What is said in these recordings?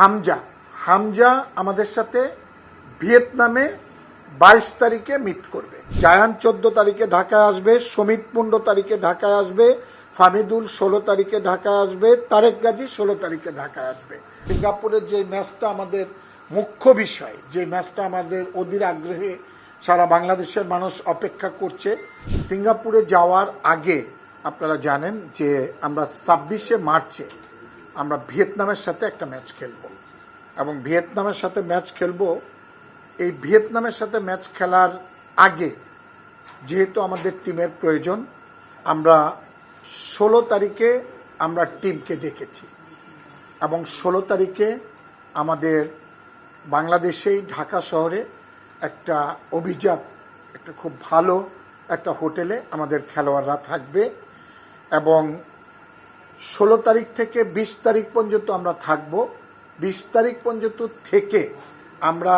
হামজা হামজা আমাদের সাথে ভিয়েতনামে 22 তারিখে মিট করবে। জায়ান 14 তারিখে ঢাকায় আসবে, সমিত 15 তারিখে ঢাকায় আসবে, ফামিদুল 16 তারিখে ঢাকায় আসবে, তারেক গাজী 16 তারিখে ঢাকায় আসবে। সিঙ্গাপুরের যে ম্যাচটা আমাদের মুখ্য বিষয়, যে ম্যাচটা আমাদের অধীর আগ্রহে সারা বাংলাদেশের মানুষ অপেক্ষা করছে, সিঙ্গাপুরে যাওয়ার আগে আপনারা জানেন যে আমরা 26শে মার্চে আমরা ভিয়েতনামের সাথে একটা ম্যাচ খেলব এবং ভিয়েতনামের সাথে ম্যাচ খেলব। এই ভিয়েতনামের সাথে ম্যাচ খেলার আগে যেহেতু আমাদের টিমের প্রয়োজন, আমরা 16 তারিখে আমরা টিমকে ডেকেছি এবং 16 তারিখে আমাদের বাংলাদেশেই ঢাকা শহরে একটা অভিজাত, একটা খুব ভালো একটা হোটেলে আমাদের খেলোয়াড়রা থাকবে এবং 16 তারিখ থেকে 20 তারিখ পর্যন্ত আমরা থাকব। 20 তারিখ পর্যন্ত থেকে আমরা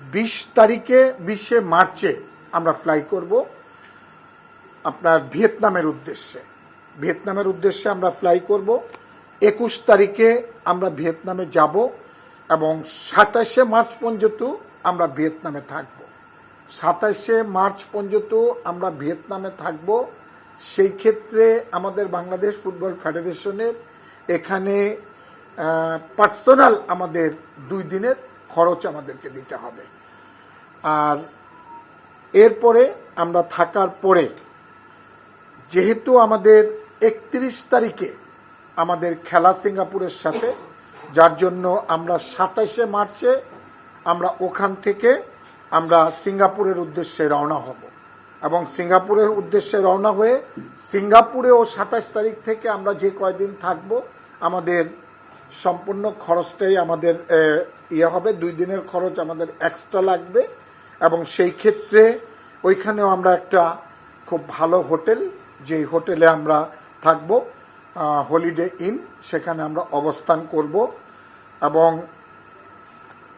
20শে মার্চে আমরা ফ্লাই করব আপনার ভিয়েতনামের উদ্দেশ্যে আমরা ফ্লাই করব। 21 তারিখে আমরা ভিয়েতনামে যাব এবং 27শে মার্চ পর্যন্ত আমরা ভিয়েতনামে থাকব। 27শে মার্চ পর্যন্ত আমরা ভিয়েতনামে থাকব। সেই ক্ষেত্রে আমাদের বাংলাদেশ ফুটবল ফেডারেশনের এখানে পার্সোনাল আমাদের 2 দিনের খরচ আমাদেরকে দিতে হবে। আর এরপরে আমরা থাকার পরে যেহেতু আমাদের 31 তারিখে আমাদের খেলা সিঙ্গাপুরের সাথে, যার জন্য আমরা 27শে মার্চে আমরা ওখান থেকে আমরা সিঙ্গাপুরের উদ্দেশ্যে রওনা হব এবং সিঙ্গাপুরের উদ্দেশ্যে রওনা হয়ে সিঙ্গাপুরেও 27 তারিখ থেকে আমরা যে কয়দিন থাকব আমাদের সম্পূর্ণ খরচটাই আমাদের হবে। 2 দিনের খরচ আমাদের এক্সট্রা লাগবে এবং সেই ক্ষেত্রে ওইখানেও আমরা একটা খুব ভালো হোটেল, যেই হোটেলে আমরা থাকব হলিডে ইন, সেখানে আমরা অবস্থান করব এবং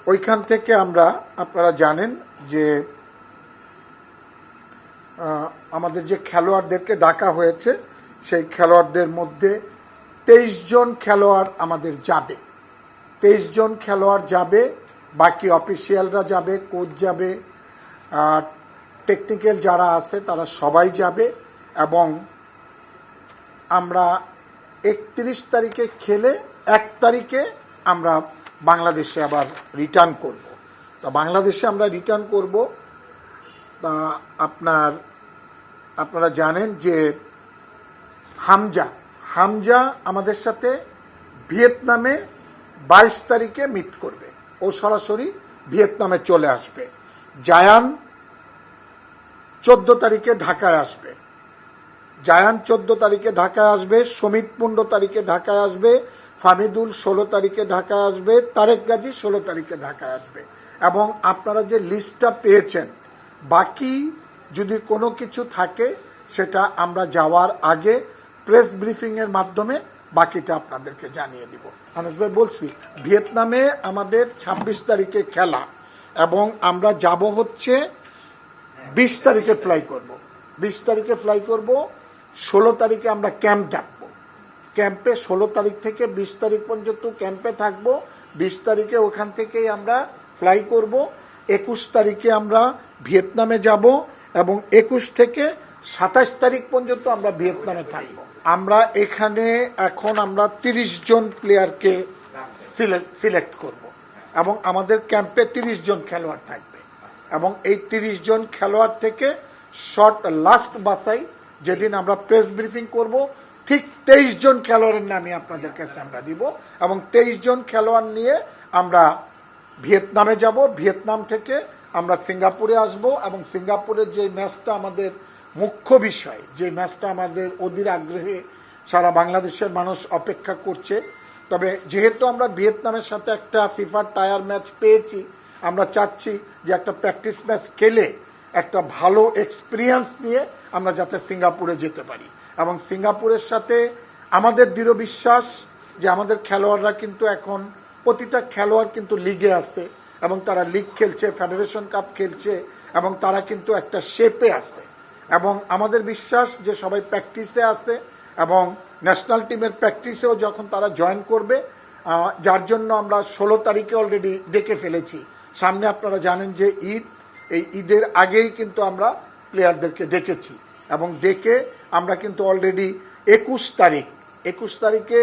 ওইখান থেকে আমরা, আপনারা জানেন যে আমাদের যে খেলোয়াড়দেরকে ডাকা হয়েছে সেই খেলোয়াড়দের মধ্যে 23 জন খেলোয়াড় আমাদের যাবে। 23 জন খেলোয়াড় যাবে, বাকি অফিসিয়ালরা যাবে, কোচ যাবে, টেকনিক্যাল যারা আছে তারা সবাই যাবে এবং আমরা 31 তারিখে খেলে 1 তারিখে আমরা বাংলাদেশে আবার রিটার্ন করব। তা বাংলাদেশে আমরা রিটার্ন করব। তা আপনারা জানেন যে হামজা আমাদের সাথে ভিয়েতনামে 22 তারিখে মিট করবে, ও সরাসরি ভিয়েতনামে চলে আসবে। জায়ান 14 তারিখে ঢাকায় আসবে, সমিত 15 তারিখে ঢাকায় আসবে, ফামিদুল 16 তারিখে ঢাকায় আসবে, তারেক গাজী 16 তারিখে ঢাকায় আসবে। এবং আপনারা যে লিস্টটা পেয়েছেন, বাকি যদি কোনো কিছু থাকে সেটা আমরা যাওয়ার আগে প্রেস ব্রিফিংয়ের মাধ্যমে বাকিটা আপনাদেরকে জানিয়ে দিব। আনুস ভাই বলছি, ভিয়েতনামে আমাদের 26 তারিখে খেলা এবং আমরা যাব হচ্ছে 20 তারিখে ফ্লাই করব। 16 তারিখে আমরা ক্যাম্প ডাকবো। ক্যাম্পে 16 তারিখ থেকে 20 তারিখ পর্যন্ত ক্যাম্পে থাকবো। 20 তারিখে ওখান থেকেই আমরা ফ্লাই করব। 21 তারিখে আমরা ভিয়েতনামে যাব এবং 21 থেকে 27 তারিখ পর্যন্ত আমরা ভিয়েতনামে থাকব। আমরা এখানে এখন আমরা 30 জন প্লেয়ারকে সিলেক্ট করব এবং আমাদের ক্যাম্পে 30 জন খেলোয়াড় থাকবে এবং এই 30 জন খেলোয়াড় থেকে শর্ট লাস্ট বাছাই যেদিন আমরা প্রেস ব্রিফিং করব, ঠিক 23 জন খেলোয়াড়ের নামই আপনাদের কাছে আমরা দিব এবং 23 জন খেলোয়াড় নিয়ে আমরা ভিয়েতনামে যাব। ভিয়েতনাম থেকে আমরা সিঙ্গাপুরে আসব এবং সিঙ্গাপুরের যে ম্যাচটা আমাদের মুখ্য বিষয়, যে ম্যাচটা আমাদের অধীর আগ্রহে সারা বাংলাদেশের মানুষ অপেক্ষা করছে। তবে যেহেতু আমরা ভিয়েতনামের সাথে একটা ফিফার টায়ার ম্যাচ পেয়েছি, আমরা চাচ্ছি যে একটা প্র্যাকটিস ম্যাচ খেলে একটা ভালো এক্সপিরিয়েন্স নিয়ে আমরা যাতে সিঙ্গাপুরে যেতে পারি এবং সিঙ্গাপুরের সাথে আমাদের দৃঢ় বিশ্বাস যে আমাদের খেলোয়াড়রা কিন্তু এখন প্রতিটা খেলোয়াড় কিন্তু লিগে আছে এবং তারা লিগ খেলছে, ফেডারেশন কাপ খেলছে এবং তারা কিন্তু একটা শেপে আছে এবং আমাদের বিশ্বাস যে সবাই প্র্যাকটিসে আছে এবং ন্যাশনাল টিমের প্র্যাকটিসেও যখন তারা জয়েন করবে যার জন্য আমরা 16 তারিখে অলরেডি ডেকে ফেলেছি। সামনে আপনারা জানেন যে ঈদ, এই ঈদের আগেই কিন্তু আমরা প্লেয়ারদেরকে ডেকেছি এবং ডেকে আমরা কিন্তু অলরেডি 21 তারিখে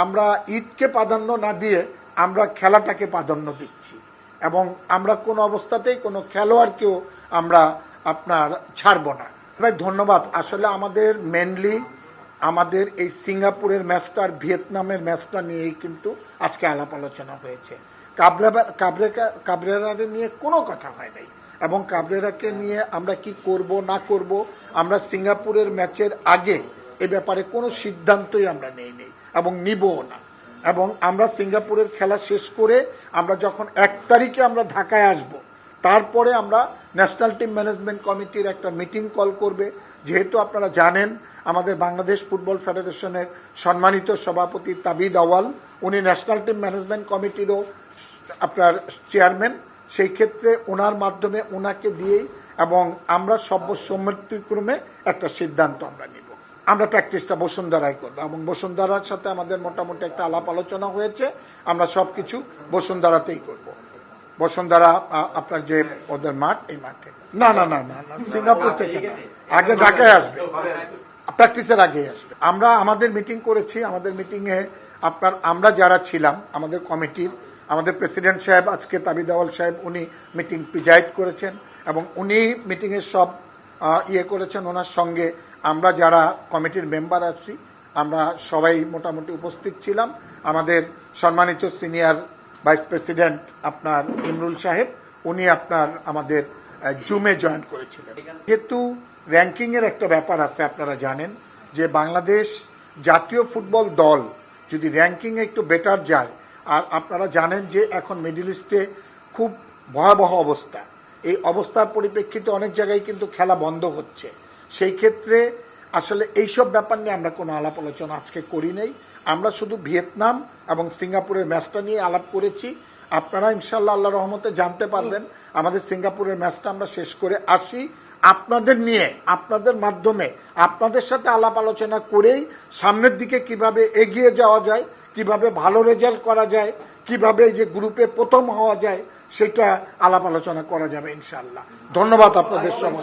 আমরা ঈদকে প্রাধান্য না দিয়ে আমরা খেলাটাকে প্রাধান্য দিচ্ছি এবং আমরা কোনো অবস্থাতেই কোনো খেলোয়াড়কেও আমরা আপনার ছাড়ব না। ভাই ধন্যবাদ। আসলে আমাদের মেনলি আমাদের এই সিঙ্গাপুরের ম্যাচটা আর ভিয়েতনামের ম্যাচটা নিয়েই কিন্তু আজকে আলাপ আলোচনা হয়েছে। কাবরেরাকে নিয়ে কোনো কথা হয় নাই এবং কাবরেরাকে নিয়ে আমরা কি করব না করব আমরা সিঙ্গাপুরের ম্যাচের আগে এ ব্যাপারে কোনো সিদ্ধান্তই আমরা নেই এবং নিবও না। এবং আমরা সিঙ্গাপুরের খেলা শেষ করে আমরা যখন 1 তারিখে আমরা ঢাকায় আসব, তারপরে আমরা ন্যাশনাল টিম ম্যানেজমেন্ট কমিটির একটা মিটিং কল করবে। যেহেতু আপনারা জানেন আমাদের বাংলাদেশ ফুটবল ফেডারেশনের সম্মানিত সভাপতি তাবিদ আওয়াল, উনি ন্যাশনাল টিম ম্যানেজমেন্ট কমিটিরও আপনার চেয়ারম্যান, সেই ক্ষেত্রে ওনার মাধ্যমে ওনাকে দিয়েই এবং আমরা সর্বসম্মতিক্রমে একটা সিদ্ধান্ত আমরা নিব। আমরা প্র্যাকটিসটা বসুন্ধরায় করবো এবং বসুন্ধরার সাথে আমাদের মোটামুটি একটা আলাপ আলোচনা হয়েছে, আমরা সব কিছু বসুন্ধরাতেই করব। বসুন্ধরা আপনার যে ওদের মাঠ, এই মাঠে না না না না না সিঙ্গাপুর থেকে না, আগে ঢাকায় আসবে, প্র্যাকটিসের আগেই আসবে। আমরা আমাদের মিটিং করেছি, আমাদের মিটিংয়ে আপনার আমরা যারা ছিলাম আমাদের কমিটির, আমাদের প্রেসিডেন্ট সাহেব আজকে তাবিদ আওয়াল সাহেব উনি মিটিং প্রিজাইড করেছেন এবং উনি মিটিংয়ের সব করেছেন। ওনার সঙ্গে আমরা যারা কমিটির মেম্বার আছি আমরা সবাই মোটামুটি উপস্থিত ছিলাম। আমাদের সম্মানিত সিনিয়র ভাইস প্রেসিডেন্ট আপনার ইমরুল সাহেব উনি আপনার আমাদের জুমে জয়েন করেছিলেন। যেহেতু র্যাঙ্কিংয়ের একটা ব্যাপার আছে, আপনারা জানেন যে বাংলাদেশ জাতীয় ফুটবল দল যদি র্যাঙ্কিংয়ে একটু বেটার যায়, আর আপনারা জানেন যে এখন মিডল ইস্টে খুব ভয়াবহ অবস্থা, এই অবস্থার পরিপ্রেক্ষিতে অনেক জায়গায় কিন্তু খেলা বন্ধ হচ্ছে। সেই ক্ষেত্রে আসলে এইসব ব্যাপার নিয়ে আমরা কোনো আলাপ আলোচনা আজকে করি নাই। আমরা শুধু ভিয়েতনাম এবং সিঙ্গাপুরের ম্যাচটা নিয়ে আলাপ করেছি। আপনারা ইনশাল্লাহ আল্লাহ রহমতে জানতে পারবেন আমাদের সিঙ্গাপুরের ম্যাচটা আমরা শেষ করে আসি আপনাদের নিয়ে, আপনাদের মাধ্যমে আপনাদের সাথে আলাপ আলোচনা করেই সামনের দিকে কিভাবে এগিয়ে যাওয়া যায়, কিভাবে ভালো রেজাল্ট করা যায়, কিভাবে এই যে গ্রুপে প্রথম হওয়া যায় সেটা আলাপ আলোচনা করা যাবে ইনশাল্লাহ। ধন্যবাদ আপনাদের সবাই।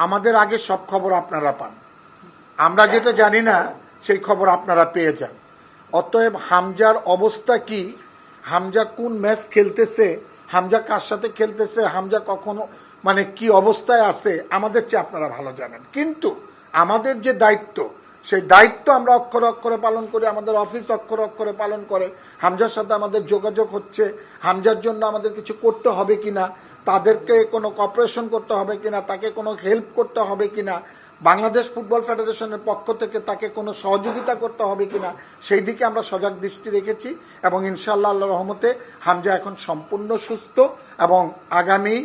আমাদের আগে সব খবর আপনারা পান, আমরা যেটা জানি না সেই খবর আপনারা পেয়ে যান। অতএব হামজার অবস্থা কি, হামজা কোন ম্যাচ খেলতেছে, হামজা কার সাথে খেলতেছে, হামজা কখনো মানে কি অবস্থায় আছে আমাদের চেয়ে আপনারা ভালো জানেন। কিন্তু আমাদের যে দায়িত্ব সেই দায়িত্ব আমরা অক্ষরে অক্ষরে পালন করি, আমাদের অফিস অক্ষরে অক্ষরে পালন করে। হামজার সাথে আমাদের যোগাযোগ হচ্ছে, হামজার জন্য আমাদের কিছু করতে হবে কিনা, তাদেরকে কোনো কপারেশন করতে হবে কিনা, তাকে কোনো হেল্প করতে হবে কিনা, বাংলাদেশ ফুটবল ফেডারেশনের পক্ষ থেকে তাকে কোনো সহযোগিতা করতে হবে কিনা, সেই দিকে আমরা সজাগ দৃষ্টি রেখেছি এবং ইনশাআল্লাহ আল্লাহ রহমতে হামজা এখন সম্পূর্ণ সুস্থ এবং আগামী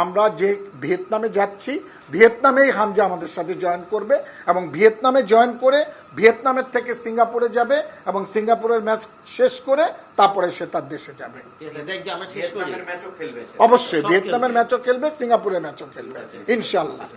আমরা যে ভিয়েতনামে যাচ্ছি ভিয়েতনামেই হামজা আমাদের সাথে জয়েন করবে এবং ভিয়েতনামে জয়েন করে ভিয়েতনামের থেকে সিঙ্গাপুরে যাবে এবং সিঙ্গাপুরের ম্যাচ শেষ করে তারপরে সে তার দেশে যাবে। অবশ্যই ভিয়েতনামের ম্যাচও খেলবে, সিঙ্গাপুরের ম্যাচও খেলবে ইনশাআল্লাহ।